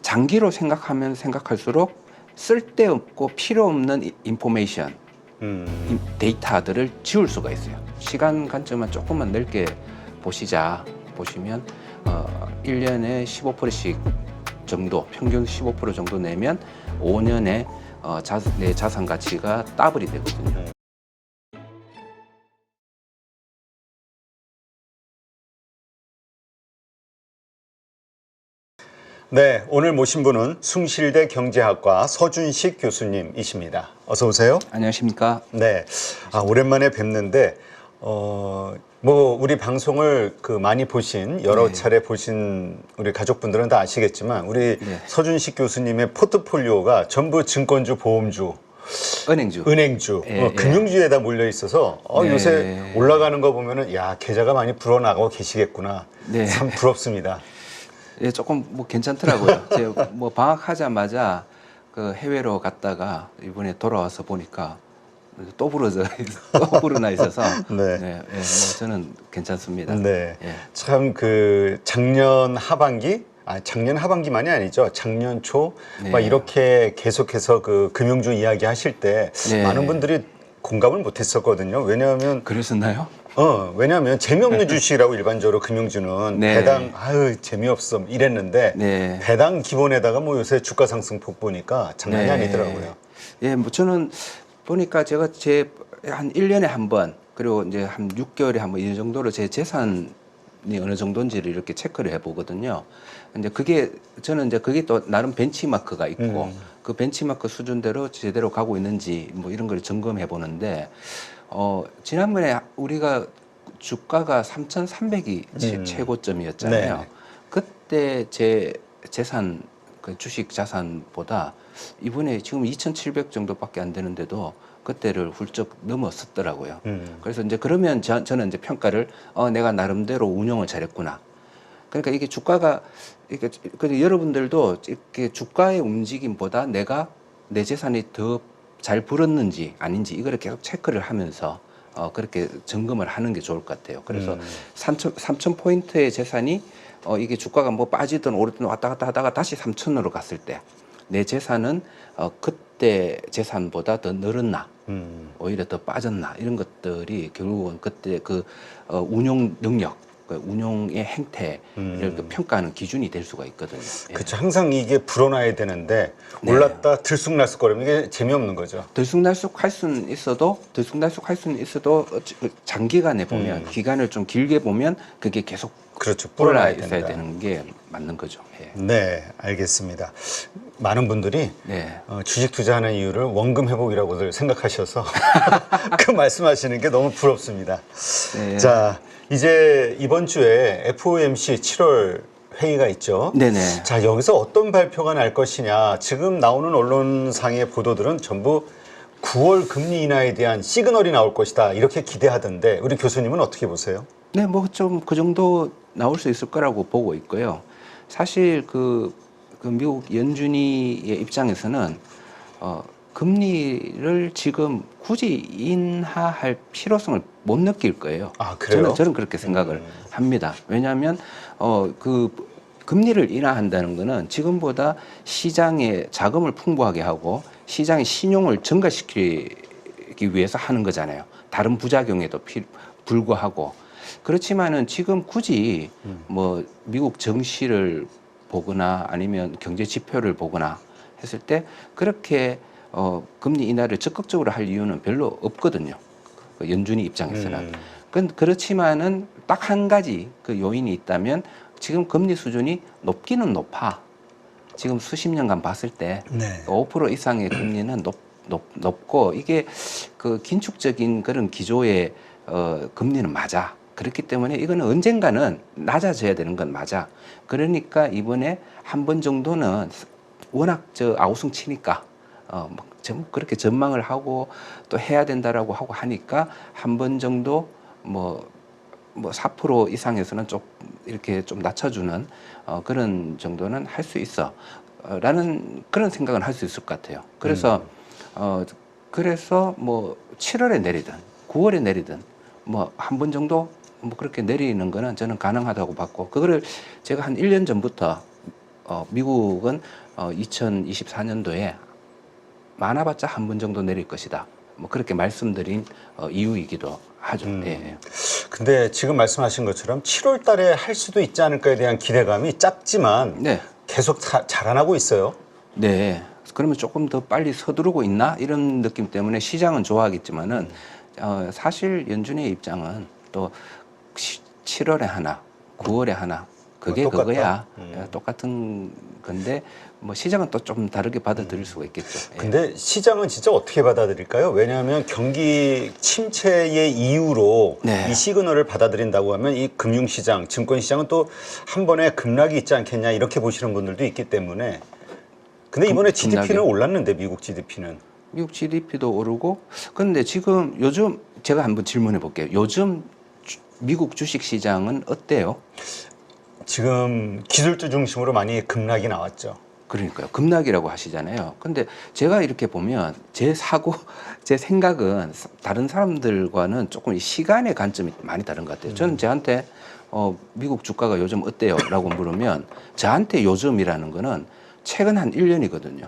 장기로 생각하면 생각할수록 쓸데없고 필요 없는 인포메이션, 데이터들을 지울 수가 있어요. 시간 관점만 조금만 넓게 보시면 1년에 15%씩 정도, 평균 15% 정도 내면 5년에 내 자산 가치가 더블이 되거든요. 네, 오늘 모신 분은 숭실대 경제학과 서준식 교수님이십니다. 어서 오세요. 안녕하십니까? 네, 오랜만에 뵙는데 뭐 우리 방송을 많이 보신 여러 차례 보신 우리 가족분들은 다 아시겠지만 우리 서준식 교수님의 포트폴리오가 전부 증권주, 보험주, 은행주, 금융주에다 몰려 있어서 요새 올라가는 거 보면은 야 계좌가 많이 불어나가고 계시겠구나. 참 부럽습니다. 예, 조금 뭐 괜찮더라고요. 제가 뭐 방학하자마자 그 해외로 갔다가 이번에 돌아와서 보니까 또 불어나 있어서 뭐 저는 괜찮습니다. 네, 참 작년 하반기만이 아니죠. 작년 초 막 이렇게 계속해서 금융주 이야기 하실 때 많은 분들이 공감을 못했었거든요. 왜냐하면 그랬었나요? 왜냐하면 재미없는 주식이라고 일반적으로 금융주는 배당 재미없어 이랬는데 배당 기본에다가 뭐 요새 주가 상승폭 보니까 장난이 아니더라고요. 예, 뭐 저는 보니까 제가 한 1년에 한 번 그리고 이제 한 6개월에 한 번 이 정도로 제 재산이 어느 정도인지를 이렇게 체크를 해보거든요. 근데 저는 그게 또 나름 벤치마크가 있고 그 벤치마크 수준대로 제대로 가고 있는지 뭐 이런 걸 점검해 보는데 지난번에 우리가 주가가 3,300이 최고점이었잖아요. 그때 제 재산, 주식 자산보다 이번에 지금 2,700 정도밖에 안 되는데도 그때를 훌쩍 넘었었더라고요. 그래서 이제 그러면 저는 이제 평가를 내가 나름대로 운영을 잘했구나. 그러니까 이게 주가가 여러분들도 이렇게 주가의 움직임보다 내 재산이 더 잘 불었는지 아닌지 이거를 계속 체크를 하면서 그렇게 점검을 하는 게 좋을 것 같아요. 그래서 3,000포인트의 재산이 이게 주가가 뭐 빠지든 오르든 왔다 갔다 하다가 다시 3,000으로 갔을 때 내 재산은 그때 재산보다 더 늘었나 오히려 더 빠졌나 이런 것들이 결국은 그때 운용 능력 운용의 행태를 평가하는 기준이 될 수가 있거든요. 그렇죠. 항상 이게 불어나야 되는데 올랐다 들쑥날쑥거리면 이게 재미없는 거죠. 들쑥날쑥할 수는 있어도 장기간에 보면 기간을 좀 길게 보면 그게 계속 올라 있어야 되는 게 맞는 거죠. 네, 알겠습니다. 많은 분들이 주식 투자하는 이유를 원금 회복이라고들 생각하셔서 그 말씀하시는 게 너무 부럽습니다. 자, 이제 이번 주에 FOMC 7월 회의가 있죠. 자, 여기서 어떤 발표가 날 것이냐. 지금 나오는 언론상의 보도들은 전부 9월 금리 인하에 대한 시그널이 나올 것이다. 이렇게 기대하던데 우리 교수님은 어떻게 보세요? 네, 뭐 좀 그 정도 나올 수 있을 거라고 보고 있고요. 사실 미국 연준위의 입장에서는 금리를 지금 굳이 인하할 필요성을 못 느낄 거예요. 그래요? 저는 그렇게 생각을 합니다. 왜냐하면 금리를 인하한다는 거는 지금보다 시장에 자금을 풍부하게 하고 시장의 신용을 증가시키기 위해서 하는 거잖아요. 다른 부작용에도 불구하고. 그렇지만은 지금 굳이 뭐 미국 정시를 보거나 아니면 경제 지표를 보거나 했을 때 그렇게 금리 인하를 적극적으로 할 이유는 별로 없거든요. 연준이 입장에서는. 그렇지만은 딱 한 가지 요인이 있다면 지금 금리 수준이 높기는 높아. 지금 수십 년간 봤을 때 5% 이상의 금리는 높고 이게 긴축적인 그런 기조의 금리는 맞아. 그렇기 때문에 이거는 언젠가는 낮아져야 되는 건 맞아. 그러니까 이번에 한 번 정도는 워낙 아우성 치니까 그렇게 전망을 하고 또 해야 된다라고 하고 하니까 한 번 정도 뭐 4% 이상에서는 좀 이렇게 좀 낮춰주는 그런 정도는 할 수 있어 라는 그런 생각은 할 수 있을 것 같아요. 그래서 뭐 7월에 내리든 9월에 내리든 뭐 한 번 정도 뭐 그렇게 내리는 거는 저는 가능하다고 봤고 그거를 제가 한 1년 전부터 미국은 2024년도에 많아봤자 한 번 정도 내릴 것이다. 뭐 그렇게 말씀드린 이유이기도 하죠. 예. 근데 지금 말씀하신 것처럼 7월 달에 할 수도 있지 않을까에 대한 기대감이 작지만 네. 계속 자라나고 있어요. 네. 그러면 조금 더 빨리 서두르고 있나 이런 느낌 때문에 시장은 좋아하겠지만은 사실 연준의 입장은 또 7월에 하나, 9월에 하나 그게 똑같다. 그거야. 똑같은 건데 뭐 시장은 또 좀 다르게 받아들일 수가 있겠죠. 예. 근데 시장은 진짜 어떻게 받아들일까요? 왜냐하면 경기 침체의 이유로 네. 이 시그널을 받아들인다고 하면 이 금융시장, 증권시장은 또 한 번에 급락이 있지 않겠냐 이렇게 보시는 분들도 있기 때문에 근데 이번에 GDP는 급락이요? 올랐는데 미국 GDP는 미국 GDP도 오르고 근데 지금 요즘 제가 한번 질문해 볼게요. 요즘 미국 주식 시장은 어때요? 지금 기술주 중심으로 많이 급락이 나왔죠. 그러니까요. 급락이라고 하시잖아요. 근데 제가 이렇게 보면 제 생각은 다른 사람들과는 조금 시간의 관점이 많이 다른 것 같아요. 저는 저한테 미국 주가가 요즘 어때요? 라고 물으면 저한테 요즘이라는 거는 최근 한 1년이거든요.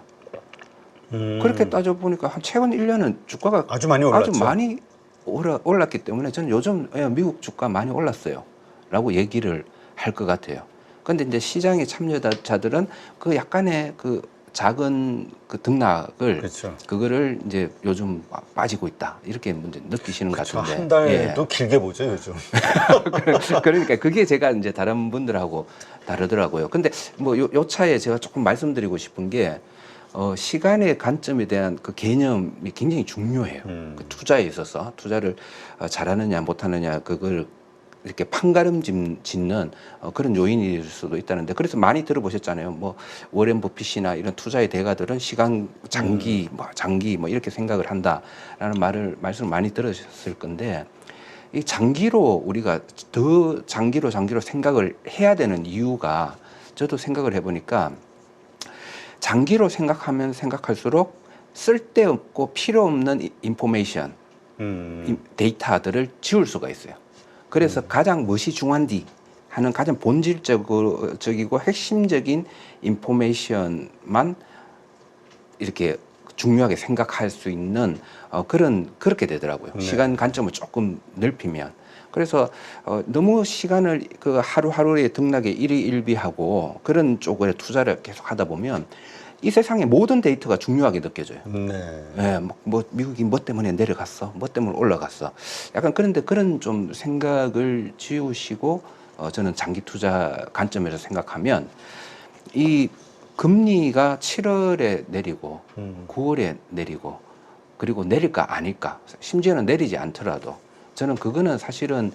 그렇게 따져보니까 한 최근 1년은 주가가 아주 많이 올랐죠. 아주 많이 올랐기 때문에 저는 요즘 미국 주가 많이 올랐어요. 라고 얘기를 할 것 같아요. 근데 이제 시장의 참여자들은 그 약간의 그 작은 그 등락을 그렇죠. 그거를 이제 요즘 빠지고 있다 이렇게 문제 느끼시는 것 그렇죠. 같은데 한 달도 길게 보죠 요즘. 그러니까 그게 제가 이제 다른 분들하고 다르더라고요. 근데 뭐 요 차에 제가 조금 말씀드리고 싶은 게 시간의 관점에 대한 그 개념이 굉장히 중요해요. 그 투자에 있어서 투자를 잘하느냐 못하느냐 그걸 이렇게 판가름 짓는 그런 요인일 수도 있다는데 그래서 많이 들어보셨잖아요. 뭐 워렌 버핏이나 이런 투자의 대가들은 시간 장기 뭐 이렇게 생각을 한다라는 말씀을 많이 들으셨을 건데 이 장기로 우리가 더 장기로 생각을 해야 되는 이유가 저도 생각을 해보니까 장기로 생각하면 생각할수록 쓸데없고 필요 없는 인포메이션 데이터들을 지울 수가 있어요. 그래서 가장 무엇이 중요한디 하는 가장 본질적이고 핵심적인 인포메이션만 이렇게 중요하게 생각할 수 있는 그렇게 되더라고요. 네. 시간 관점을 조금 넓히면. 그래서 너무 시간을 그 하루하루의 등락에 일희일비하고 그런 쪽에 투자를 계속 하다 보면 이 세상의 모든 데이터가 중요하게 느껴져요. 네. 예, 뭐 미국이 뭐 때문에 내려갔어, 뭐 때문에 올라갔어. 약간 그런데 그런 좀 생각을 지우시고 저는 장기 투자 관점에서 생각하면 이 금리가 7월에 내리고 9월에 내리고 그리고 내릴까 아닐까 심지어는 내리지 않더라도 저는 그거는 사실은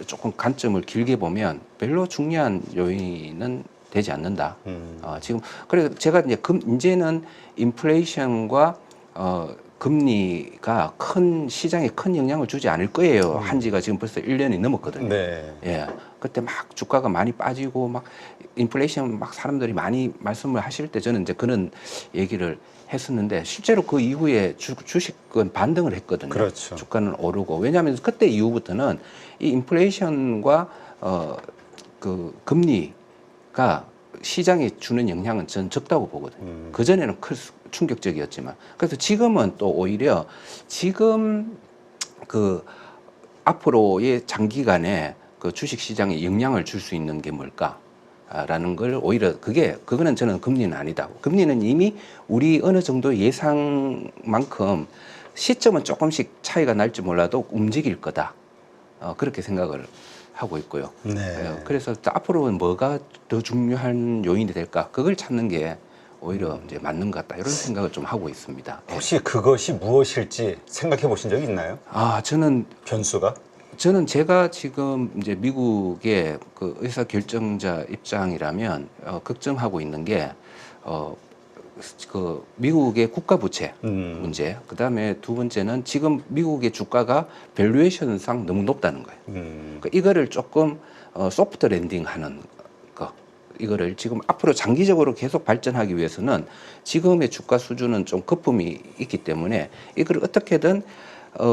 조금 관점을 길게 보면 별로 중요한 요인은 되지 않는다. 지금 그래서 제가 이제는 인플레이션과 금리가 시장에 큰 영향을 주지 않을 거예요. 한 지가 지금 벌써 1년이 넘었거든요. 네. 예. 그때 막 주가가 많이 빠지고 막 인플레이션 막 사람들이 많이 말씀을 하실 때 저는 이제 그런 얘기를 했었는데 실제로 그 이후에 주식은 반등을 했거든요. 그렇죠. 주가는 오르고 왜냐하면 그때 이후부터는 이 인플레이션과 그 금리가 시장에 주는 영향은 저는 적다고 보거든요. 그 전에는 충격적이었지만 그래서 지금은 또 오히려 지금 그 앞으로의 장기간에 그 주식 시장에 영향을 줄 수 있는 게 뭘까? 라는 걸 오히려 그거는 저는 금리는 아니다. 금리는 이미 우리 어느 정도 예상만큼 시점은 조금씩 차이가 날지 몰라도 움직일 거다. 그렇게 생각을 하고 있고요. 네. 그래서 앞으로는 뭐가 더 중요한 요인이 될까? 그걸 찾는 게 오히려 이제 맞는 것 같다. 이런 생각을 좀 하고 있습니다. 혹시 그것이 무엇일지 생각해 보신 적이 있나요? 변수가? 저는 제가 지금 이제 미국의 그 의사 결정자 입장이라면 걱정하고 있는 게 그 미국의 국가 부채 문제. 그다음에 두 번째는 지금 미국의 주가가 밸류에이션상 너무 높다는 거예요. 그러니까 이거를 조금 소프트 랜딩하는 거. 이거를 지금 앞으로 장기적으로 계속 발전하기 위해서는 지금의 주가 수준은 좀 거품이 있기 때문에 이걸 어떻게든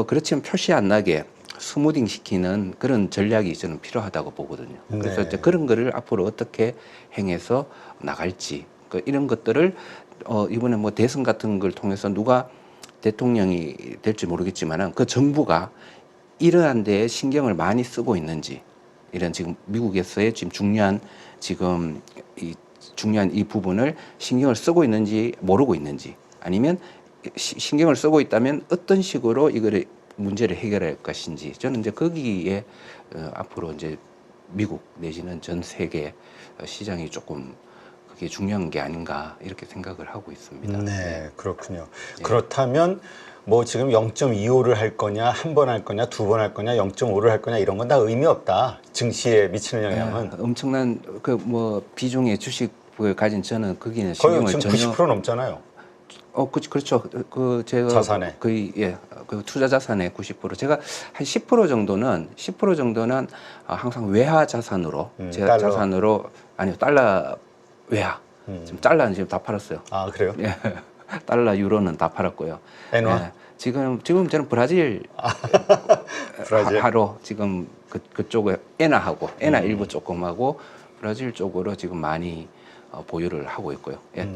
그렇지만 표시 안 나게 스무딩 시키는 그런 전략이 저는 필요하다고 보거든요. 그래서 네. 이제 그런 거를 앞으로 어떻게 행해서 나갈지 이런 것들을 이번에 뭐 대선 같은 걸 통해서 누가 대통령이 될지 모르겠지만은 그 정부가 이러한 데에 신경을 많이 쓰고 있는지 이런 지금 미국에서의 지금 중요한 이 부분을 신경을 쓰고 있는지 모르고 있는지 아니면 신경을 쓰고 있다면 어떤 식으로 이거를 문제를 해결할 것인지 저는 이제 거기에 앞으로 이제 미국 내지는 전 세계 시장이 조금 그게 중요한 게 아닌가 이렇게 생각을 하고 있습니다. 네, 그렇군요. 네. 그렇다면 뭐 지금 0.25를 할 거냐, 한 번 할 거냐, 두 번 할 거냐, 0.5를 할 거냐 이런 건 다 의미 없다. 증시에 미치는 영향은 엄청난 그 뭐 비중의 주식을 가진 저는 거기는 거의 신경을 지금 전혀 90% 넘잖아요. 그렇죠. 그 제가 자산에. 거의 그 투자 자산의 90% 제가 한 10% 정도는 항상 외화 자산으로 제가 달러. 자산으로 아니요 달러 외화 지금 달러는 지금 다 팔았어요. 아, 그래요? 예. 달러 유로는 다 팔았고요. 엔화? 예. 지금 저는 브라질 브라질. 하로 지금 그쪽에 엔화하고 엔화 일부 조금 하고 브라질 쪽으로 지금 많이 보유를 하고 있고요. 예.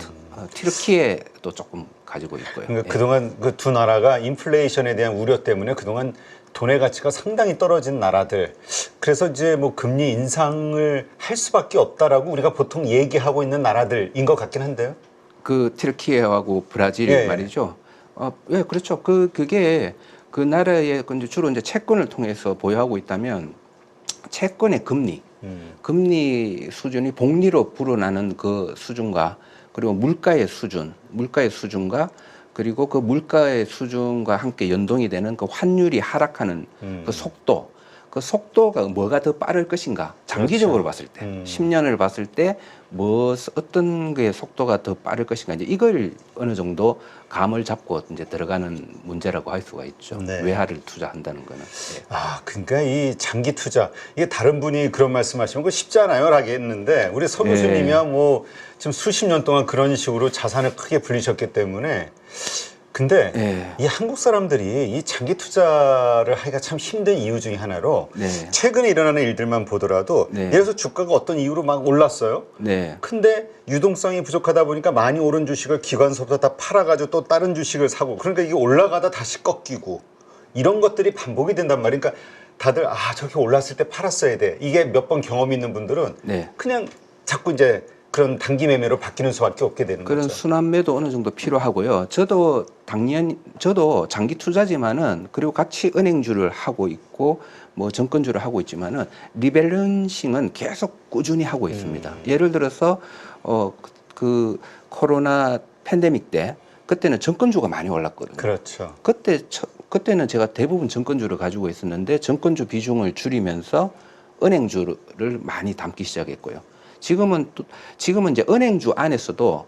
튀르키예도 조금 가지고 있고요. 그러니까 예. 그동안 그 두 나라가 인플레이션에 대한 우려 때문에 그동안 돈의 가치가 상당히 떨어진 나라들. 그래서 이제 뭐 금리 인상을 할 수밖에 없다라고 우리가 보통 얘기하고 있는 나라들인 것 같긴 한데요. 그 튀르키예하고 브라질 예, 예. 말이죠. 예, 그렇죠. 그게 그 나라의 주로 이제 채권을 통해서 보유하고 있다면 채권의 금리 수준이 복리로 불어나는 그 수준과 그리고 물가의 수준과 그리고 그 물가의 수준과 함께 연동이 되는 그 환율이 하락하는 그 속도가 뭐가 더 빠를 것인가 장기적으로 그렇죠. 봤을 때 10년을 봤을 때 어떤 게 속도가 더 빠를 것인가 이제 이걸 어느 정도 감을 잡고 이제 들어가는 문제라고 할 수가 있죠. 네. 외화를 투자한다는 거는. 예. 그러니까 이 장기 투자 이게 다른 분이 그런 말씀하시면 그거 쉽지 않아요, 하겠는데 우리 서 교수님이야 뭐 지금 수십 년 동안 그런 식으로 자산을 크게 불리셨기 때문에 근데 이 한국 사람들이 이 장기 투자를 하기가 참 힘든 이유 중에 하나로 최근에 일어나는 일들만 보더라도 예를 들어서 주가가 어떤 이유로 막 올랐어요. 근데 유동성이 부족하다 보니까 많이 오른 주식을 기관서부터 다 팔아가지고 또 다른 주식을 사고 그러니까 이게 올라가다 다시 꺾이고 이런 것들이 반복이 된단 말이에요. 그러니까 다들 저렇게 올랐을 때 팔았어야 돼. 이게 몇 번 경험이 있는 분들은 그냥 자꾸 이제 그런 단기 매매로 바뀌는 수밖에 없게 되는 그런 거죠. 순환매도 어느 정도 필요하고요. 저도 장기 투자지만은 그리고 같이 은행주를 하고 있고 뭐 정권주를 하고 있지만은 리밸런싱은 계속 꾸준히 하고 있습니다. 예를 들어서 그 코로나 팬데믹 때 그때는 정권주가 많이 올랐거든요. 그렇죠. 그때는 제가 대부분 정권주를 가지고 있었는데 정권주 비중을 줄이면서 은행주를 많이 담기 시작했고요. 지금은 이제 은행주 안에서도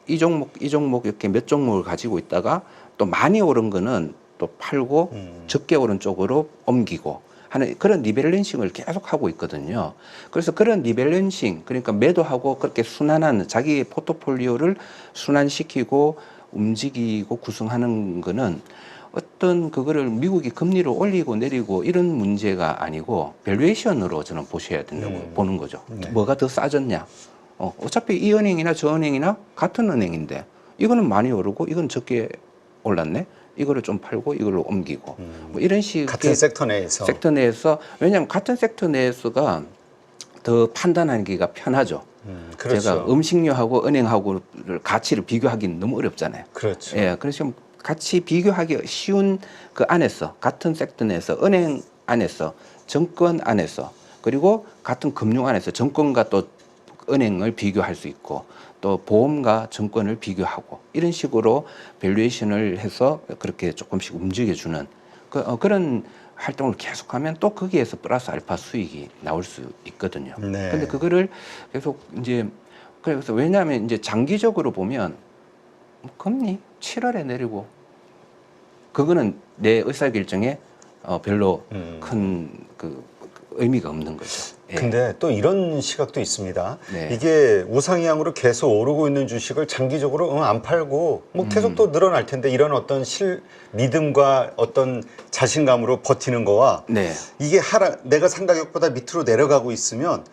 이 종목 이렇게 몇 종목을 가지고 있다가 또 많이 오른 거는 또 팔고 적게 오른 쪽으로 옮기고 하는 그런 리밸런싱을 계속 하고 있거든요. 그래서 그런 리밸런싱 그러니까 매도하고 그렇게 순환하는 자기 포트폴리오를 순환시키고 움직이고 구성하는 거는 어떤 그거를 미국이 금리를 올리고 내리고 이런 문제가 아니고 밸류에이션으로 저는 보셔야 된다고 보는 거죠. 뭐가 더 싸졌냐. 어차피 이 은행이나 저 은행이나 같은 은행인데 이거는 많이 오르고 이건 적게 올랐네. 이거를 좀 팔고 이걸로 옮기고 뭐 이런 식의 같은 섹터 내에서 왜냐하면 같은 섹터 내에서가 더 판단하기가 편하죠. 그렇죠. 제가 음식료하고 은행하고 가치를 비교하기는 너무 어렵잖아요. 그렇죠. 예, 그래서 같이 비교하기 쉬운 그 안에서 같은 섹터 내에서 은행 안에서 정권 안에서 그리고 같은 금융 안에서 정권과 또 은행을 비교할 수 있고 또 보험과 정권을 비교하고 이런 식으로 밸류에이션을 해서 그렇게 조금씩 움직여주는 그런 활동을 계속하면 또 거기에서 플러스 알파 수익이 나올 수 있거든요. 근데 그거를 계속 이제 그래서 왜냐하면 이제 장기적으로 보면 금리 7월에 내리고 그거는 내 의사결정에 별로 큰 그 의미가 없는 거죠. 예. 근데 또 이런 시각도 있습니다. 네. 이게 우상향으로 계속 오르고 있는 주식을 장기적으로 안 팔고 뭐 계속 또 늘어날 텐데 이런 어떤 믿음과 어떤 자신감으로 버티는 거와 네. 이게 내가 산 가격보다 밑으로 내려가고 있으면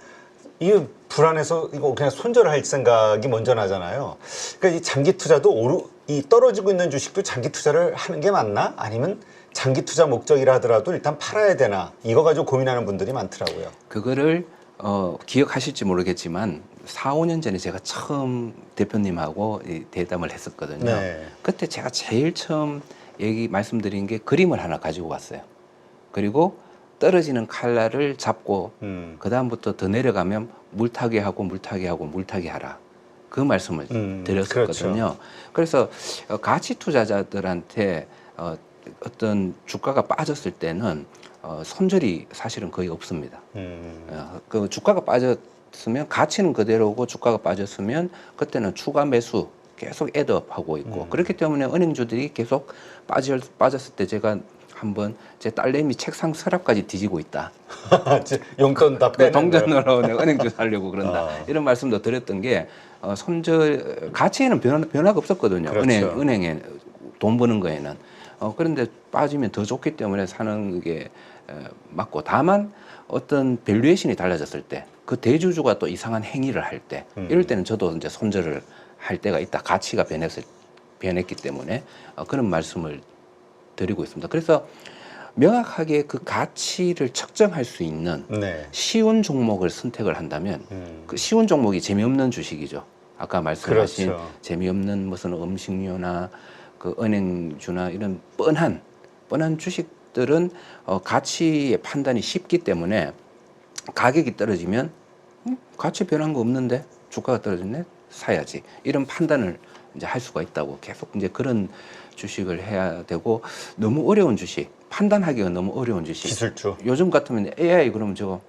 이게 불안해서 이거 그냥 손절할 생각이 먼저 나잖아요. 그러니까 이 장기 투자도 이 떨어지고 있는 주식도 장기 투자를 하는 게 맞나? 아니면 장기 투자 목적이라 하더라도 일단 팔아야 되나? 이거 가지고 고민하는 분들이 많더라고요. 그거를 기억하실지 모르겠지만 4, 5년 전에 제가 처음 대표님하고 이 대담을 했었거든요. 네. 그때 제가 제일 처음 말씀드린 게 그림을 하나 가지고 왔어요. 그리고 떨어지는 칼날을 잡고 그 다음부터 더 내려가면 물타기 하고 물타기 하고 물타기 하라. 그 말씀을 드렸었거든요. 그렇죠. 그래서 가치 투자자들한테 어떤 주가가 빠졌을 때는 손절이 사실은 거의 없습니다. 그 주가가 빠졌으면 가치는 그대로고 주가가 빠졌으면 그때는 추가 매수 계속 애드업하고 있고 그렇기 때문에 은행주들이 계속 빠졌을 때 제가 한번 제 딸내미 책상 서랍까지 뒤지고 있다. 용돈 다 빼는 동전으로 내가 은행주 사려고 그런다. 이런 말씀도 드렸던 게 손절 가치에는 변화가 없었거든요. 그렇죠. 은행에 돈 버는 거에는. 그런데 빠지면 더 좋기 때문에 사는 게 맞고 다만 어떤 밸류에이션이 달라졌을 때 그 대주주가 또 이상한 행위를 할 때 이럴 때는 저도 이제 손절을 할 때가 있다. 가치가 변했기 때문에 그런 말씀을 드리고 있습니다. 그래서 명확하게 그 가치를 측정할 수 있는 네. 쉬운 종목을 선택을 한다면 그 쉬운 종목이 재미없는 주식이죠. 아까 말씀하신 그렇죠. 재미없는 무슨 음식료나 그 은행주나 이런 뻔한 주식들은 가치의 판단이 쉽기 때문에 가격이 떨어지면 가치 변한 거 없는데 주가가 떨어졌네 사야지 이런 판단을 이제 할 수가 있다고 계속 이제 그런 주식을 해야 되고 너무 어려운 주식 판단하기가 너무 어려운 주식 기술주 요즘 같으면 AI 그러면 저거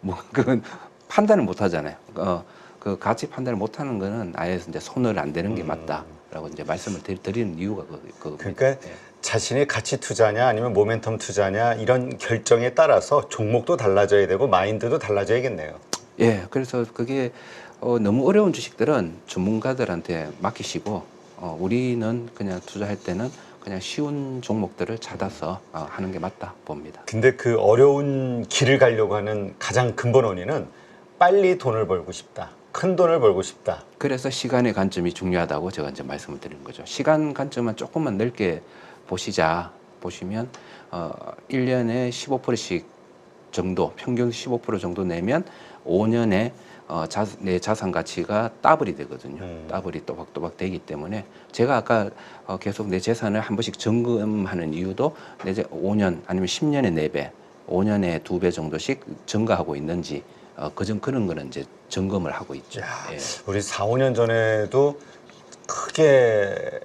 뭐 그건 판단을 못 하잖아요. 그 가치 판단을 못 하는 거는 아예 이제 손을 안 대는 게 맞다라고 이제 말씀을 드리는 이유가 그러니까 자신의 가치 투자냐 아니면 모멘텀 투자냐 이런 결정에 따라서 종목도 달라져야 되고 마인드도 달라져야겠네요. 예, 그래서 그게 너무 어려운 주식들은 전문가들한테 맡기시고 우리는 그냥 투자할 때는 그냥 쉬운 종목들을 찾아서 하는 게 맞다 봅니다. 근데 그 어려운 길을 가려고 하는 가장 근본 원인은 빨리 돈을 벌고 싶다. 큰 돈을 벌고 싶다. 그래서 시간의 관점이 중요하다고 제가 이제 말씀을 드리는 거죠. 시간 관점은 조금만 넓게 보시면 1년에 15%씩 정도, 평균 15% 정도 내면 5년에 내 자산 가치가 더블이 되거든요. 더블이 또박또박 되기 때문에 제가 아까 계속 내 재산을 한 번씩 점검하는 이유도 내 5년 아니면 10년에 4배, 5년에 2배 정도씩 증가하고 있는지 그런 거는 이제 점검을 하고 있죠. 예. 우리 4, 5년 전에도 크게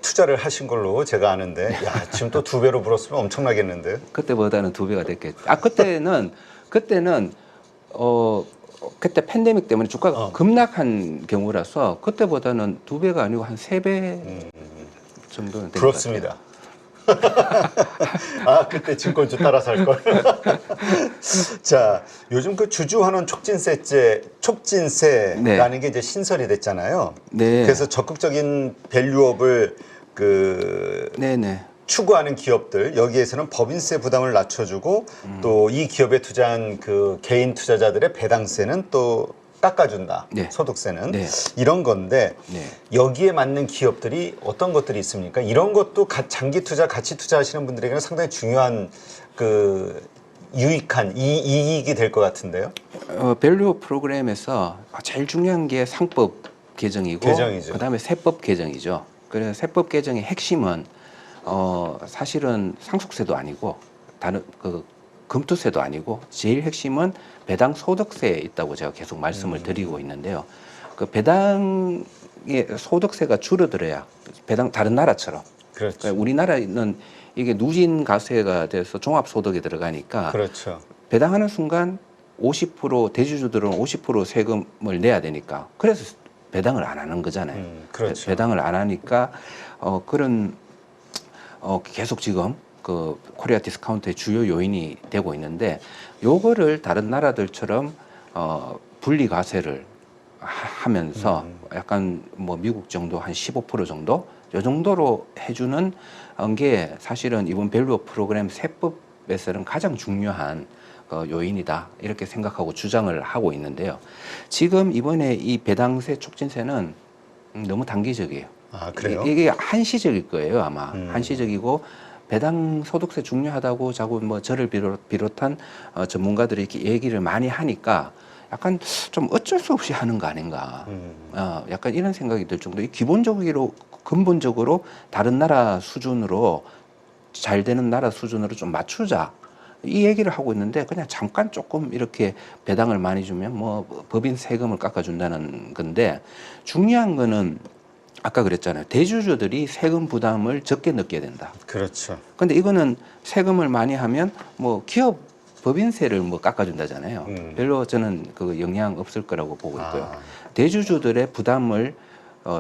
투자를 하신 걸로 제가 아는데 지금 또 2배로 불었으면 엄청나겠는데요. 그때보다는 2배가 됐겠죠. 그때는 그때 팬데믹 때문에 주가가 급락한 경우라서 그때보다는 2배가 아니고 한 3배 정도는 된 것 부럽습니다. 그때 증권주 따라 살 걸. 자, 요즘 그 주주환원 촉진세라는 게 이제 신설이 됐잖아요. 네. 그래서 적극적인 밸류업을 추구하는 기업들 여기에서는 법인세 부담을 낮춰주고 또 이 기업에 투자한 그 개인 투자자들의 배당세는 또 깎아준다. 소득세는 이런 건데 여기에 맞는 기업들이 어떤 것들이 있습니까? 이런 것도 장기 투자, 가치 투자하시는 분들에게는 상당히 중요한 그 유익한 이익이 될 것 같은데요. 밸류 프로그램에서 제일 중요한 게 상법 개정이고 그다음에 세법 개정이죠. 그래서 세법 개정의 핵심은 사실은 상속세도 아니고 다른 금투세도 아니고 제일 핵심은 배당 소득세에 있다고 제가 계속 말씀을 드리고 있는데요. 그 배당의 소득세가 줄어들어야 배당 다른 나라처럼. 그렇죠. 그러니까 우리나라는 이게 누진 가세가 돼서 종합소득에 들어가니까 그렇죠. 배당하는 순간 50% 대주주들은 50% 세금을 내야 되니까 그래서 배당을 안 하는 거잖아요. 그렇죠. 배당을 안 하니까 계속 지금 그 코리아 디스카운트의 주요 요인이 되고 있는데 요거를 다른 나라들처럼 분리 과세를 하면서 약간 뭐 미국 정도 한 15% 정도 요 정도로 해주는 게 사실은 이번 밸류 프로그램 세법에서는 가장 중요한 요인이다 이렇게 생각하고 주장을 하고 있는데요. 지금 이번에 이 배당세 촉진세는 너무 단기적이에요. 아, 그래요? 이게 한시적일 거예요 아마. 한시적이고 배당 소득세 중요하다고 자꾸 뭐 저를 비롯한 전문가들이 이렇게 얘기를 많이 하니까 약간 좀 어쩔 수 없이 하는 거 아닌가. 약간 이런 생각이 들 정도. 기본적으로 근본적으로 다른 나라 수준으로 잘 되는 나라 수준으로 좀 맞추자. 이 얘기를 하고 있는데 그냥 잠깐 조금 이렇게 배당을 많이 주면 뭐 법인 세금을 깎아준다는 건데 중요한 거는 아까 그랬잖아요. 대주주들이 세금 부담을 적게 느껴야 된다. 그렇죠. 근데 이거는 세금을 많이 하면 뭐 기업 법인세를 뭐 깎아준다잖아요. 별로 저는 그 영향 없을 거라고 보고 있고요. 대주주들의 부담을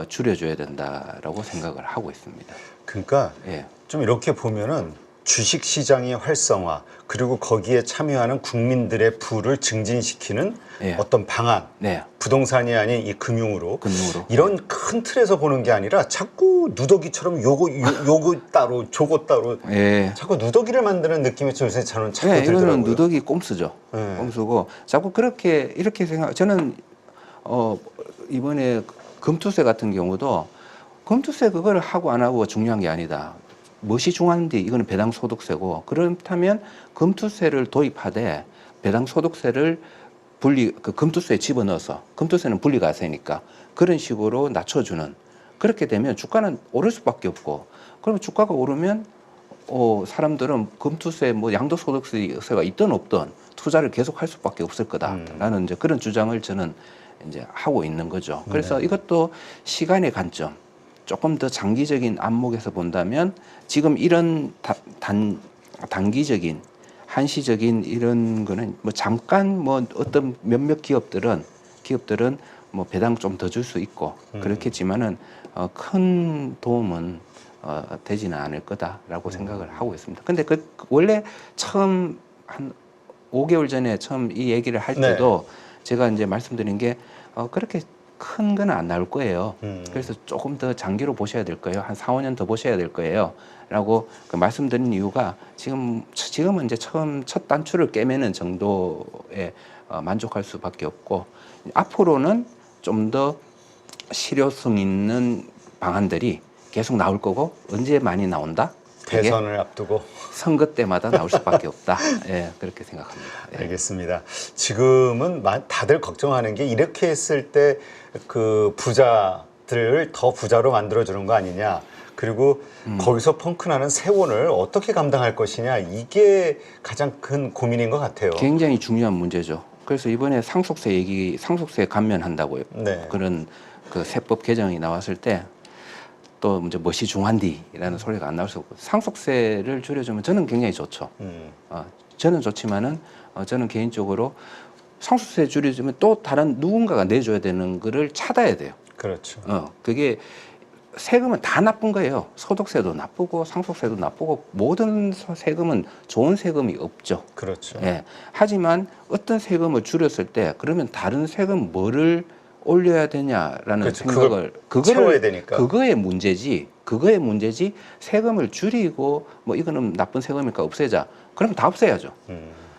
줄여줘야 된다라고 생각을 하고 있습니다. 그러니까 예. 좀 이렇게 보면은 주식 시장의 활성화 그리고 거기에 참여하는 국민들의 부를 증진시키는 예. 어떤 방안, 네. 부동산이 아닌 이 금융으로 이런 큰 틀에서 보는 게 아니라 자꾸 누더기처럼 요거 따로 저거 따로 예. 자꾸 누더기를 만드는 느낌이 요새 저는 자꾸 네, 들더라고요. 이거는 누더기 꼼수죠. 네. 꼼수고 자꾸 그렇게 이렇게 생각. 저는 이번에 금투세 같은 경우도 금투세 그거를 하고 안 하고가 중요한 게 아니다. 무엇이 중요한지 이거는 배당 소득세고 그렇다면 금투세를 도입하되 배당 소득세를 그 금투세에 집어넣어서 금투세는 분리과세니까 그런 식으로 낮춰주는 그렇게 되면 주가는 오를 수밖에 없고 그러면 주가가 오르면 사람들은 금투세 뭐 양도소득세가 있든 없든 투자를 계속 할 수밖에 없을 거다라는 이제 그런 주장을 저는 이제 하고 있는 거죠. 그래서 이것도 시간의 관점. 조금 더 장기적인 안목에서 본다면 지금 이런 단기적인 한시적인 이런 거는 뭐 잠깐 뭐 어떤 몇몇 기업들은 뭐 배당 좀 더 줄 수 있고 그렇겠지만은 큰 도움은 되지는 않을 거다라고 생각을 하고 있습니다. 근데 그 원래 처음 한 5개월 전에 처음 이 얘기를 할 때도 제가 이제 말씀드린 게 그렇게 큰 건 안 나올 거예요. 그래서 조금 더 장기로 보셔야 될 거예요. 한 4, 5년 더 보셔야 될 거예요. 라고 말씀드린 이유가 지금은 이제 첫 단추를 깨매는 정도에 만족할 수밖에 없고 앞으로는 좀 더 실효성 있는 방안들이 계속 나올 거고 언제 많이 나온다? 대선을 앞두고 선거 때마다 나올 수밖에 없다. 예, 그렇게 생각합니다. 예. 알겠습니다. 지금은 다들 걱정하는 게 이렇게 했을 때 그 부자들을 더 부자로 만들어주는 거 아니냐. 그리고 거기서 펑크나는 세원을 어떻게 감당할 것이냐. 이게 가장 큰 고민인 것 같아요. 굉장히 중요한 문제죠. 그래서 이번에 상속세 감면한다고요. 네. 그런 그 세법 개정이 나왔을 때 또 이제 무엇이 중한디라는 소리가 안 나올 수 없고 상속세를 줄여주면 저는 굉장히 좋죠. 저는 좋지만은 저는 개인적으로 상속세 줄여주면 또 다른 누군가가 내줘야 되는 거를 찾아야 돼요. 그렇죠. 그게 세금은 다 나쁜 거예요. 소득세도 나쁘고 상속세도 나쁘고 모든 세금은 좋은 세금이 없죠. 그렇죠. 예. 하지만 어떤 세금을 줄였을 때 그러면 다른 세금 뭐를 올려야 되냐라는 그렇죠. 생각을 채워야 되니까. 그거의 문제지 세금을 줄이고 뭐 이거는 나쁜 세금이니까 없애자. 그러면 다 없애야죠.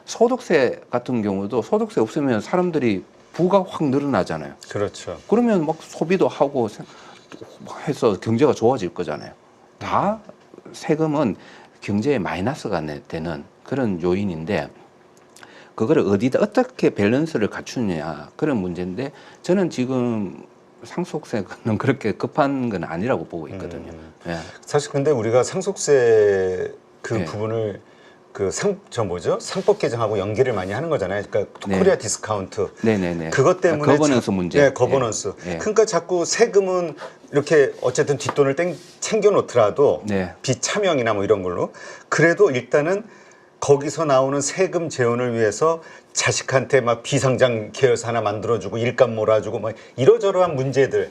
소득세 같은 경우도 소득세 없으면 사람들이 부가 확 늘어나잖아요. 그렇죠. 그러면 막 소비도 하고 해서 경제가 좋아질 거잖아요. 다 세금은 경제에 마이너스가 되는 그런 요인인데 그거를 어디다 어떻게 밸런스를 갖추느냐 그런 문제인데 저는 지금 상속세는 그렇게 급한 건 아니라고 보고 있거든요. 예. 사실 근데 우리가 상속세 그 네. 부분을 상법 개정하고 연계를 많이 하는 거잖아요. 그러니까 네. 코리아 디스카운트. 네네네. 그것 때문에 거버넌스 문제. 네, 거버넌스. 예. 그러니까 자꾸 세금은 이렇게 어쨌든 뒷돈을 챙겨 놓더라도 네. 비차명이나 뭐 이런 걸로 그래도 일단은 거기서 나오는 세금 재원을 위해서 자식한테 막 비상장 계열사 하나 만들어주고 일감 몰아주고 막 이러저러한 문제들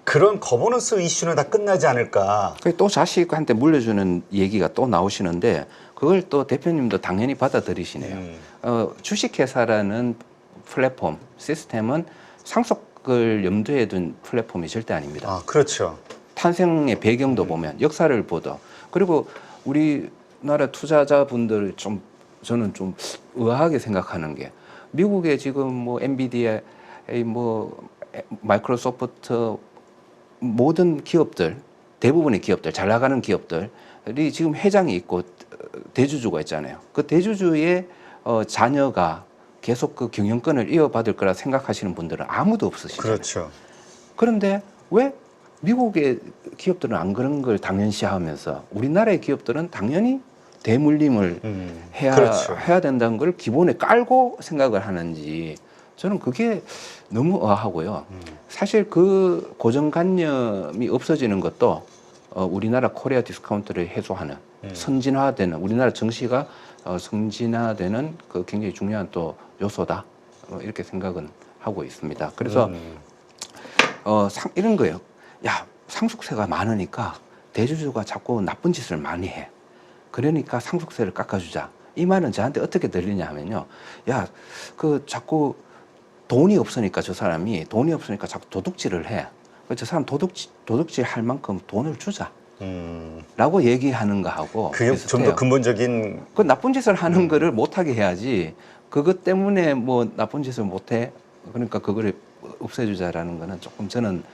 그런 거버넌스 이슈는 다 끝나지 않을까. 또 자식한테 물려주는 얘기가 또 나오시는데 그걸 또 대표님도 당연히 받아들이시네요. 주식회사라는 플랫폼, 시스템은 상속을 염두에 둔 플랫폼이 절대 아닙니다. 아, 그렇죠. 탄생의 배경도 보면 역사를 보도 그리고 우리나라 투자자분들 좀 저는 좀 의아하게 생각하는 게 미국에 지금 뭐 엔비디아, 뭐 마이크로소프트 모든 기업들 대부분의 기업들 잘 나가는 기업들이 지금 회장이 있고 대주주가 있잖아요. 그 대주주의 자녀가 계속 그 경영권을 이어받을 거라 생각하시는 분들은 아무도 없으시잖아요. 그렇죠. 그런데 왜 미국의 기업들은 안 그런 걸 당연시하면서 우리나라의 기업들은 당연히 대물림을 그렇죠. 해야 된다는 걸 기본에 깔고 생각을 하는지 저는 그게 너무 의아하고요. 사실 그 고정관념이 없어지는 것도 우리나라 코리아 디스카운트를 해소하는 선진화되는 우리나라 정시가 성진화되는 그 굉장히 중요한 또 요소다 이렇게 생각은 하고 있습니다. 그래서 이런 거예요. 야, 상속세가 많으니까 대주주가 자꾸 나쁜 짓을 많이 해. 그러니까 상속세를 깎아주자. 이 말은 저한테 어떻게 들리냐 하면요. 야, 그 자꾸 돈이 없으니까 저 사람이 돈이 없으니까 자꾸 도둑질을 해. 저 사람 도둑질 할 만큼 돈을 주자. 라고 얘기하는 거하고 그게 좀 더 근본적인 그 나쁜 짓을 하는 거를 못하게 해야지 그것 때문에 뭐 나쁜 짓을 못해 그러니까 그거를 없애주자라는 거는 조금 저는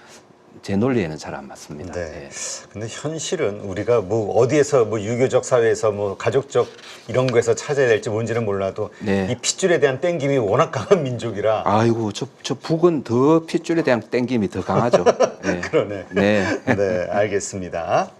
제 논리에는 잘 안 맞습니다. 네. 예. 근데 현실은 우리가 뭐 어디에서 뭐 유교적 사회에서 뭐 가족적 이런 거에서 찾아야 될지 뭔지는 몰라도 네. 이 핏줄에 대한 땡김이 워낙 강한 민족이라. 아이고 저 북은 더 핏줄에 대한 땡김이 더 강하죠. 예. 그러네. 네. 네, 알겠습니다.